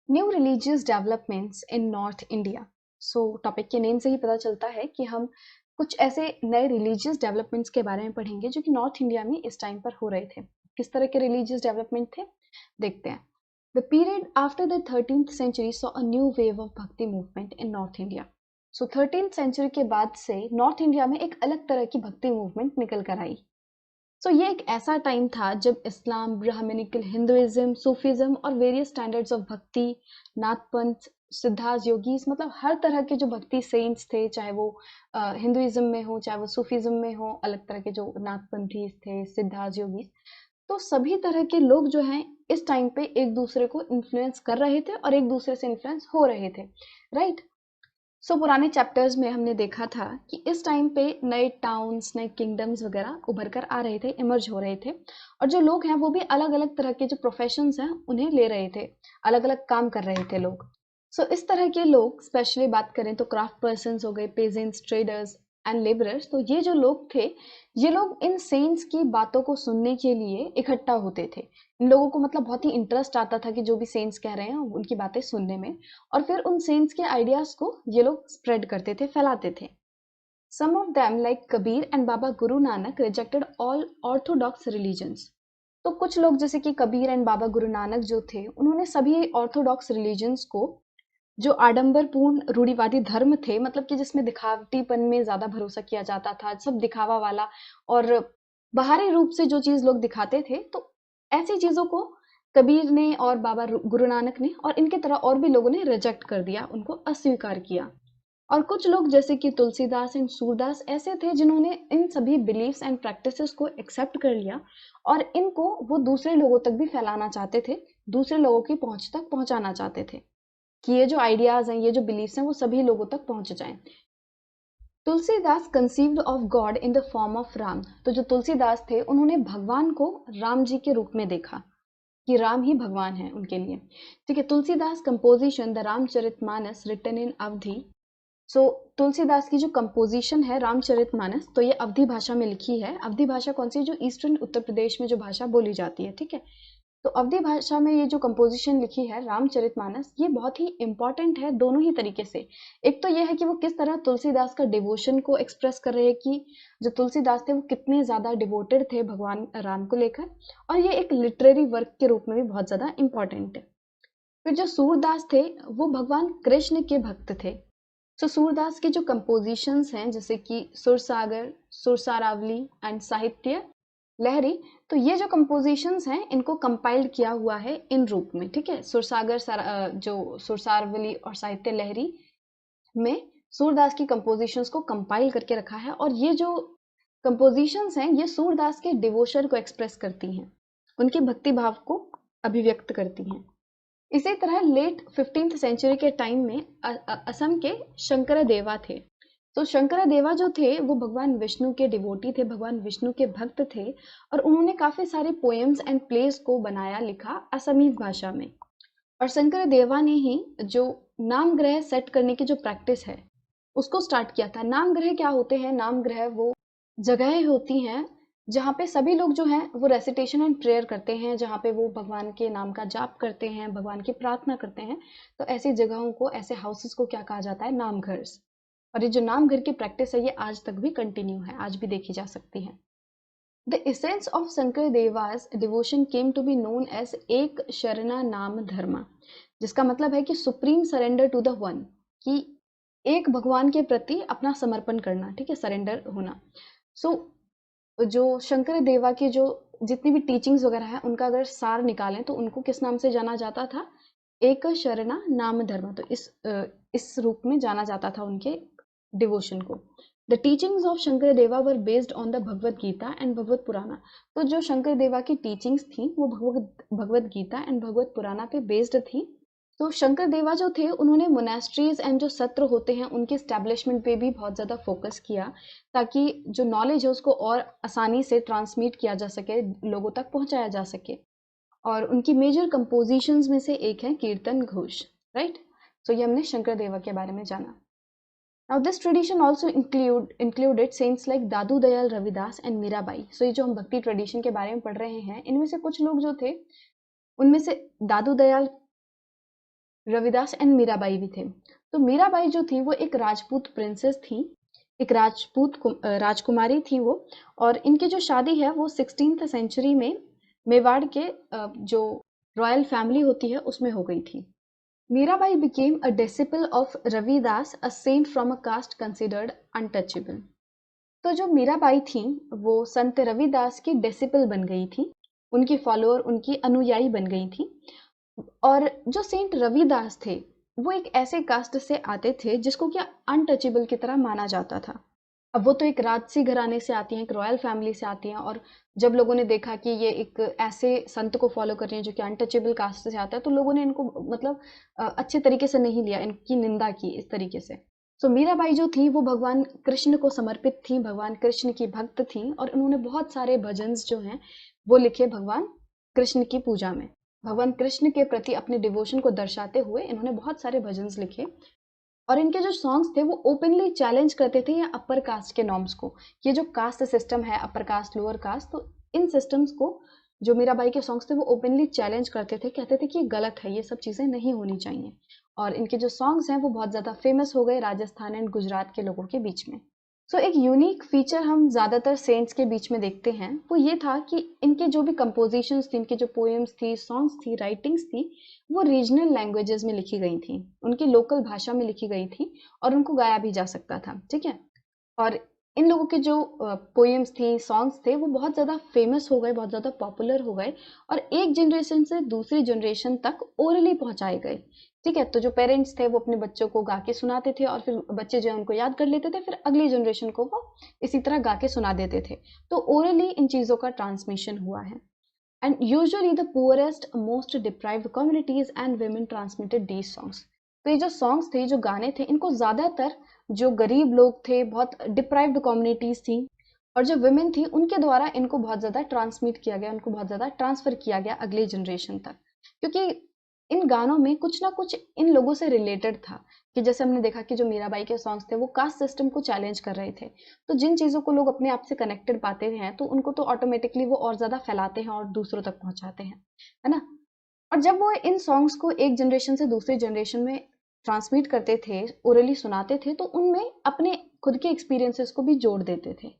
New religious developments in north India. So topic के name से ही पता चलता है कि हम कुछ ऐसे नए रिलीजियस डेवलपमेंट्स के बारे में पढ़ेंगे जो कि नॉर्थ इंडिया में इस टाइम पर हो रहे थे। किस तरह के रिलीजियस डेवलपमेंट थे, देखते हैं। The period after the 13th century saw a new wave of भक्ति movement in north India. So 13th century के बाद से नॉर्थ इंडिया में एक अलग तरह की भक्ति मूवमेंट निकल कर आई। ये एक ऐसा टाइम था जब इस्लाम, ब्राह्मणिकल हिंदुइज्म, सूफीज्म और वेरियस स्टैंडर्ड्स ऑफ भक्ति, नाथपंथ, सिद्धार्थ योगीज, मतलब हर तरह के जो भक्ति सेंट्स थे, चाहे वो हिंदुइज्म में हो, चाहे वो सूफीज्म में हो, अलग तरह के जो नाथपंथी थे, सिद्धार्थ योगीज, तो सभी तरह के लोग जो हैं इस टाइम पे एक दूसरे को इन्फ्लुएंस कर रहे थे और एक दूसरे से इन्फ्लुएंस हो रहे थे, राइट। पुराने चैप्टर्स में हमने देखा था कि इस टाइम पे नए टाउन्स, नए किंगडम्स वगैरह उभर कर आ रहे थे, इमर्ज हो रहे थे, और जो लोग हैं वो भी अलग अलग तरह के जो प्रोफेशंस हैं उन्हें ले रहे थे, अलग अलग काम कर रहे थे लोग। इस तरह के लोग, स्पेशली बात करें तो क्राफ्ट पर्सन्स हो गए, पेजेंट्स, ट्रेडर्स एंड लेबरर्स, तो ये जो लोग थे, ये लोग इन सेंट्स की बातों को सुनने के लिए इकट्ठा होते थे। इन लोगों को मतलब बहुत ही इंटरेस्ट आता था कि जो भी सेंट्स कह रहे हैं उनकी बातें सुनने में, और फिर उन सेंट्स के आइडियाज को ये लोग स्प्रेड करते थे, फैलाते थे। Some of them like Kabir and Baba Guru Nanak rejected all orthodox religions. तो कुछ लोग जैसे कि कबीर एंड बाबा गुरु नानक जो थे, उन्होंने सभी ऑर्थोडॉक्स रिलीजन्स को, जो आडंबरपूर्ण रूढ़िवादी धर्म थे, मतलब कि जिसमें दिखावटीपन में ज्यादा भरोसा किया जाता था, सब दिखावा वाला, और बाहरी रूप से जो चीज लोग दिखाते थे, तो ऐसी चीजों को कबीर ने और बाबा गुरु नानक ने और इनके तरह और भी लोगों ने रिजेक्ट कर दिया, उनको अस्वीकार किया। और कुछ लोग जैसे कि तुलसीदास एंड सूरदास ऐसे थे जिन्होंने इन सभी बिलीफ्स एंड प्रैक्टिसेस को एक्सेप्ट कर लिया, और इनको वो दूसरे लोगों तक भी फैलाना चाहते थे, दूसरे लोगों की पहुंच तक पहुंचाना चाहते थे, कि ये जो आइडियाज हैं, ये जो बिलीफ्स हैं, वो सभी लोगों तक पहुंच जाएं। Tulsidas conceived of God in the form of Ram. तो जो तुलसीदास थे, उन्होंने भगवान को राम जी के रूप में देखा, कि राम ही भगवान है उनके लिए। ठीक है। Tulsidas composition the Ramcharitmanas written in Awadhi. Tulsidas की जो कंपोजिशन है रामचरितमानस, तो ये अवधी भाषा में लिखी है। अवधी भाषा कौन सी? जो ईस्टर्न उत्तर प्रदेश में जो भाषा बोली जाती है, ठीक है। तो अवधी भाषा में ये जो कंपोजिशन लिखी है रामचरितमानस, ये बहुत ही इंपॉर्टेंट है दोनों ही तरीके से। एक तो ये है कि वो किस तरह तुलसीदास का डिवोशन को एक्सप्रेस कर रहे हैं, कि जो तुलसीदास थे वो कितने ज्यादा डिवोटेड थे भगवान राम को लेकर, और ये एक लिटरेरी वर्क के रूप में भी बहुत ज्यादा इंपॉर्टेंट है। फिर जो सूरदास थे, वो भगवान कृष्ण के भक्त थे। सूरदास की जो कंपोजिशंस हैं, जैसे कि सुरसागर, सुरसारावली एंड साहित्य लहरी, तो ये जो कंपोजिशंस हैं इनको कंपाइल्ड किया हुआ है इन रूप में, ठीक है। जो सुरसारवली और साहित्य लहरी में सूरदास की कंपोजिशंस को कंपाइल करके रखा है, और ये जो कंपोजिशंस हैं ये सूरदास के डिवोशन को एक्सप्रेस करती हैं, उनके भक्ति भाव को अभिव्यक्त करती हैं। इसी तरह लेट 15th सेंचुरी के टाइम में असम के शंकरदेवा थे। तो शंकरदेवा जो थे वो भगवान विष्णु के डिवोटी थे, भगवान विष्णु के भक्त थे, और उन्होंने काफी सारे पोएम्स एंड प्लेस को बनाया, लिखा असमीज भाषा में। और शंकरदेवा ने ही जो नाम ग्रह सेट करने की जो प्रैक्टिस है उसको स्टार्ट किया था। नाम ग्रह क्या होते हैं? नाम ग्रह वो जगहें होती हैं जहाँ पे सभी लोग जो हैं वो रेसिटेशन एंड प्रेयर करते हैं, जहाँ पे वो भगवान के नाम का जाप करते हैं, भगवान की प्रार्थना करते हैं। तो ऐसी जगहों को, ऐसे हाउसेस को क्या कहा जाता है? नाम घर। और ये जो नाम घर की प्रैक्टिस है ये आज तक भी कंटिन्यू है, आज भी देखी जा सकती है। The essence of Sankardeva's devotion came to be known as एक शरणा नाम धर्मा, जिसका मतलब है कि supreme surrender to the one, कि एक भगवान के प्रति अपना समर्पण करना, ठीक है, सरेंडर होना। जो शंकर देवा की जो जितनी भी टीचिंग्स वगैरह है उनका अगर सार निकालें तो उनको किस नाम से जाना जाता था? एक शरणा नाम धर्मा। तो इस रूप में जाना जाता था उनके डिवोशन को। The teachings of Shankar Deva were based on the Bhagavad Gita and Bhagavata Purana. तो जो शंकर देवा की टीचिंग्स थी वो भगवत गीता एंड भगवत पुराना पे बेस्ड थी। तो शंकर देवा जो थे उन्होंने मोनेस्ट्रीज एंड जो सत्र होते हैं उनके स्टैब्लिशमेंट पे भी बहुत ज़्यादा फोकस किया, ताकि जो नॉलेज है उसको और आसानी से ट्रांसमिट किया जा सके, लोगों तक पहुंचाया जा सके। और उनकी मेजर कंपोजिशंस में से एक है कीर्तन घोष, राइट। ये हमने शंकर देवा के बारे में जाना। Now this tradition also included saints like Dadu Dayal Ravidas and Mirabai. ये जो हम भक्ति ट्रेडिशन के बारे में पढ़ रहे हैं, इनमें से कुछ लोग जो थे, उनमें से दादू दयाल रविदास एंड मीराबाई भी थे। तो मीराबाई जो थी वो एक राजपूत प्रिंसेस थी, एक राजकुमारी थी वो। और इनकी जो शादी है वो 16th सेंचुरी में मेवाड़ के जो रॉयल फैमिली होती है उसमें हो गई थी। Mirabai became a disciple of Ravidas, a saint from a caste considered untouchable। तो जो मीराबाई थी वो संत रविदास की डिसिपल बन गई थी, उनकी फॉलोअर, उनकी अनुयायी बन गई थी। और जो सेंट रविदास थे वो एक ऐसे कास्ट से आते थे जिसको क्या अनटचेबल की तरह माना जाता था। अब वो तो एक राजसी घराने से आती हैं, एक रॉयल फैमिली से आती हैं, और जब लोगों ने देखा कि ये एक ऐसे संत को फॉलो कर रही हैं जो कि अनटचेबल कास्ट से आता है, तो लोगों ने इनको मतलब अच्छे तरीके से नहीं लिया, इनकी निंदा की इस तरीके से। सो मीराबाई जो थी वो भगवान कृष्ण को समर्पित थी, भगवान कृष्ण की भक्त थी, और उन्होंने बहुत सारे भजन्स जो हैं वो लिखे भगवान कृष्ण की पूजा में। भगवान कृष्ण के प्रति अपने डिवोशन को दर्शाते हुए इन्होंने बहुत सारे भजन्स लिखे। और इनके जो सॉन्ग्स थे वो ओपनली चैलेंज करते थे या अपर कास्ट के नॉर्म्स को। ये जो कास्ट सिस्टम है, अपर कास्ट लोअर कास्ट, तो इन सिस्टम्स को जो मीराबाई के सॉन्ग्स थे वो ओपनली चैलेंज करते थे, कहते थे कि ये गलत है, ये सब चीज़ें नहीं होनी चाहिए। और इनके जो सॉन्ग्स हैं वो बहुत ज़्यादा फेमस हो गए राजस्थान एंड गुजरात के लोगों के बीच में। सो एक यूनिक फीचर हम ज़्यादातर सेंट्स के बीच में देखते हैं वो ये था कि इनके जो भी कंपोजिशंस थी, इनकी जो पोएम्स थी, सॉन्ग्स थी, राइटिंग्स थी, वो रीजनल लैंग्वेजेस में लिखी गई थी, उनकी लोकल भाषा में लिखी गई थी, और उनको गाया भी जा सकता था, ठीक है। और इन लोगों के जो पोएम्स थी, सॉन्ग्स थे, वो बहुत ज़्यादा फेमस हो गए, बहुत ज़्यादा पॉपुलर हो गए, और एक जनरेशन से दूसरी जनरेशन तक ओरली पहुंचाए गए, ठीक है। तो जो पेरेंट्स थे वो अपने बच्चों को गा के सुनाते थे, और फिर बच्चे जो है उनको याद कर लेते थे, फिर अगली जनरेशन को वो इसी तरह गा के सुना देते थे। तो ओरली इन चीज़ों का ट्रांसमिशन हुआ है। And usually the poorest, most deprived communities and women transmitted these songs। तो ये जो सॉन्ग्स थे, जो गाने थे, इनको ज्यादातर जो गरीब लोग थे, बहुत डिप्राइव्ड कम्युनिटीज थी, और जो वुमेन थी उनके द्वारा इनको बहुत ज्यादा ट्रांसमिट किया गया, उनको बहुत ज्यादा ट्रांसफर किया गया अगली जनरेशन तक। क्योंकि इन गानों में कुछ ना कुछ इन लोगों से रिलेटेड था, कि जैसे हमने देखा कि जो मीराबाई के सॉन्ग्स थे वो कास्ट सिस्टम को चैलेंज कर रहे थे। तो जिन चीज़ों को लोग अपने आप से कनेक्टेड पाते हैं तो उनको तो ऑटोमेटिकली वो और ज़्यादा फैलाते हैं और दूसरों तक पहुंचाते हैं, है ना। और जब वो इन सॉन्ग्स को एक जनरेशन से दूसरी जनरेशन में ट्रांसमिट करते थे, ओरली सुनाते थे, तो उनमें अपने खुद के एक्सपीरियंसेस को भी जोड़ देते थे।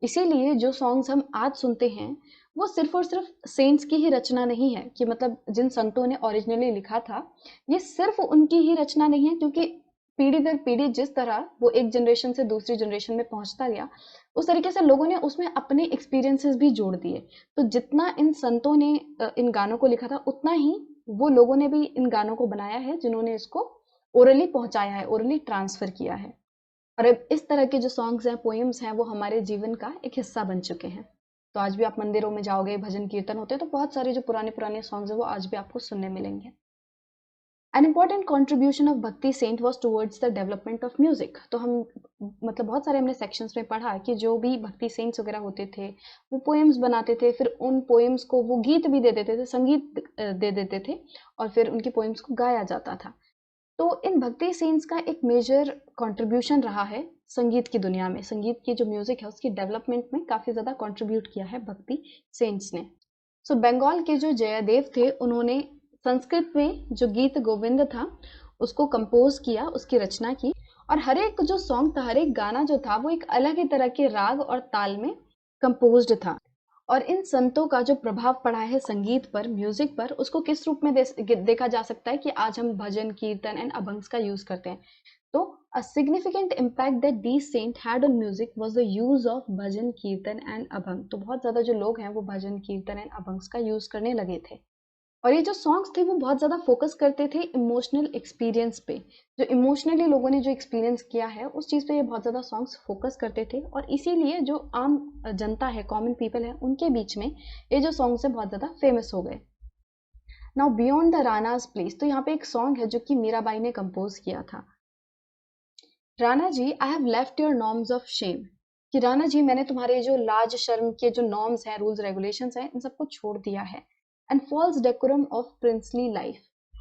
इसीलिए जो सॉन्ग्स हम आज सुनते हैं वो सिर्फ और सिर्फ सेंट्स की ही रचना नहीं है, कि मतलब जिन संतों ने ओरिजिनली लिखा था ये सिर्फ उनकी ही रचना नहीं है, क्योंकि पीढ़ी दर पीढ़ी जिस तरह वो एक जनरेशन से दूसरी जनरेशन में पहुंचता गया, उस तरीके से लोगों ने उसमें अपने एक्सपीरियंसेस भी जोड़ दिए। तो जितना इन संतों ने इन गानों को लिखा था, उतना ही वो लोगों ने भी इन गानों को बनाया है जिन्होंने इसको ओरली पहुंचाया है, ओरली ट्रांसफर किया है। और अब इस तरह के जो सॉन्ग्स हैं, पोएम्स हैं, वो हमारे जीवन का एक हिस्सा बन चुके हैं। तो आज भी आप मंदिरों में जाओगे, भजन कीर्तन होते हैं, तो बहुत सारे जो पुराने पुराने सॉन्ग्स हैं वो आज भी आपको सुनने मिलेंगे। An important contribution of bhakti saint was towards the development of music. तो हम मतलब बहुत सारे हमने सेक्शंस में पढ़ा कि जो भी भक्ति सेंट्स वगैरह होते थे वो पोएम्स बनाते थे, फिर उन पोएम्स को वो गीत भी दे देते थे, संगीत दे देते थे, और फिर उनकी पोएम्स को गाया जाता था। तो इन भक्ति सेंट्स का एक मेजर कंट्रीब्यूशन रहा है संगीत की दुनिया में, संगीत की जो म्यूजिक है उसकी डेवलपमेंट में काफी ज्यादा कंट्रीब्यूट किया है भक्ति सेंट्स ने। सो बंगाल के जो जयदेव थे उन्होंने संस्कृत में जो गीत गोविंद था उसको कंपोज किया, उसकी रचना की, और हर एक जो सॉन्ग था, हर एक गाना जो था वो एक अलग ही तरह के राग और ताल में कंपोज्ड था। और इन संतों का जो प्रभाव पड़ा है संगीत पर, म्यूजिक पर, उसको किस रूप में देखा जा सकता है कि आज हम भजन कीर्तन एंड अभंग्स का यूज करते हैं। तो a significant impact that these saint had on music was the use of भजन कीर्तन एंड अभंग। तो बहुत ज्यादा जो लोग हैं वो भजन कीर्तन एंड अभंग्स का यूज करने लगे थे। और ये जो सॉन्ग्स थे वो बहुत ज़्यादा फोकस करते थे इमोशनल एक्सपीरियंस पे, जो इमोशनली लोगों ने जो एक्सपीरियंस किया है उस चीज़ पे ये बहुत ज़्यादा सॉन्ग्स फोकस करते थे, और इसीलिए जो आम जनता है, कॉमन पीपल है, उनके बीच में ये जो सॉन्ग्स है बहुत ज़्यादा फेमस हो गए। नाउ बियॉन्ड द रानाज प्लेस, तो यहाँ पे एक सॉन्ग है जो कि मीराबाई ने कंपोज किया था। Rana ji, I have left your norms of shame, कि राणा जी मैंने तुम्हारे जो लाज शर्म के जो नॉर्म्स हैं, रूल्स रेगुलेशंस हैं, इन सबको छोड़ दिया है। And false decorum of princely life,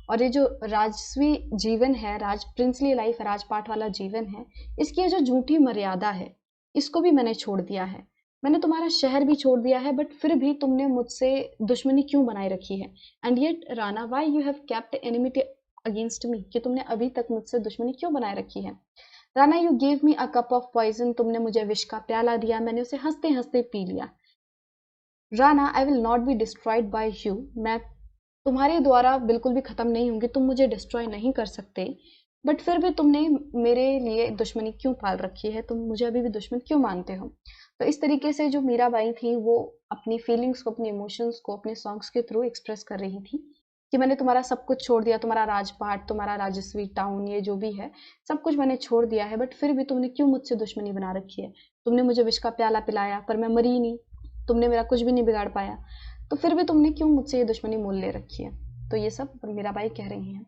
और ये जो राजस्वी जीवन है, प्रिंसली लाइफ, राजपाट वाला जीवन है, इसकी ये जो झूठी मर्यादा है इसको भी मैंने छोड़ दिया है। मैंने तुम्हारा शहर भी छोड़ दिया है, बट फिर भी तुमने मुझसे दुश्मनी क्यों बनाए रखी है। And yet Rana, why you have kept enmity against me, कि तुमने अभी तक मुझसे दुश्मनी क्यों बनाए रखी है? Rana, you give me a cup of poison, तुमने मुझे विष का प्याला दिया, मैंने उसे हंसते हंसते पी लिया। Rana, I will not be destroyed by you, मैं तुम्हारे द्वारा बिल्कुल भी खत्म नहीं होंगी, तुम मुझे डिस्ट्रॉय नहीं कर सकते, बट फिर भी तुमने मेरे लिए दुश्मनी क्यों पाल रखी है, तुम मुझे अभी भी दुश्मन क्यों मानते हो? तो इस तरीके से जो मीराबाई थी वो अपनी फीलिंग्स को, अपने इमोशंस को अपने सॉन्ग्स के थ्रू एक्सप्रेस कर रही थी कि मैंने तुम्हारा सब कुछ छोड़ दिया, तुम्हारा राजपाट, तुम्हारा राजस्वी टाउन, ये जो भी है सब कुछ मैंने छोड़ दिया है, बट फिर भी तुमने क्यों मुझसे दुश्मनी बना रखी है? तुमने मुझे विष का प्याला पिलाया पर मैं मरी नहीं, तुमने मेरा कुछ भी नहीं बिगाड़ पाया, तो फिर भी तुमने क्यों मुझसे ये दुश्मनी मोल ले रखी है? तो ये सब मीराबाई कह रही हैं।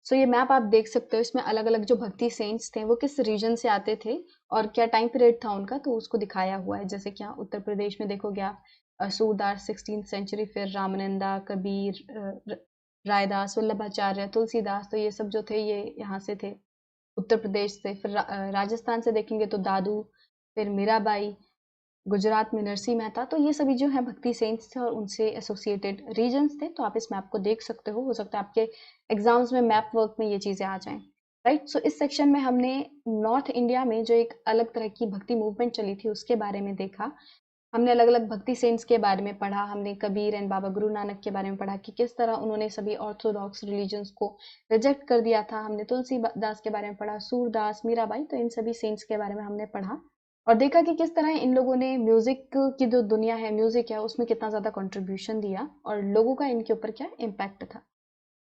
सो ये मैप आप देख सकते हो, इसमें अलग अलग जो भक्ति सेंट्स थे वो किस रीजन से आते थे और क्या टाइम पीरियड था उनका, तो उसको दिखाया हुआ है। जैसे कि यहाँ उत्तर प्रदेश में देखोगे आप, सूरदास 16th सेंचुरी, फिर रामानंदा, कबीर, रायदास, वल्लभाचार्य, तुलसीदास, तो ये सब जो थे ये यहाँ से थे, उत्तर प्रदेश से। फिर राजस्थान से देखेंगे तो दादू, फिर मीराबाई, गुजरात में नरसिंह मेहता, तो ये सभी जो है भक्ति सेंट्स थे और उनसे एसोसिएटेड रीजन्स थे। तो आप इस मैप को देख सकते हो सकता है आपके एग्जाम्स में मैप वर्क में ये चीज़ें आ जाएं। राइट, सो इस सेक्शन में हमने नॉर्थ इंडिया में जो एक अलग तरह की भक्ति मूवमेंट चली थी उसके बारे में देखा। हमने अलग अलग भक्ति सेंट्स के बारे में पढ़ा, हमने कबीर एंड बाबा गुरु नानक के बारे में पढ़ा कि किस तरह उन्होंने सभी ऑर्थोडॉक्स रिलीजन्स को रिजेक्ट कर दिया था। हमने तुलसीदास के बारे में पढ़ा, सूरदास, मीराबाई, तो इन सभी सेंट्स के बारे में हमने पढ़ा और देखा कि किस तरह इन लोगों ने म्यूजिक की जो दुनिया है, म्यूजिक है, उसमें कितना ज्यादा कंट्रीब्यूशन दिया और लोगों का इनके ऊपर क्या इम्पैक्ट था।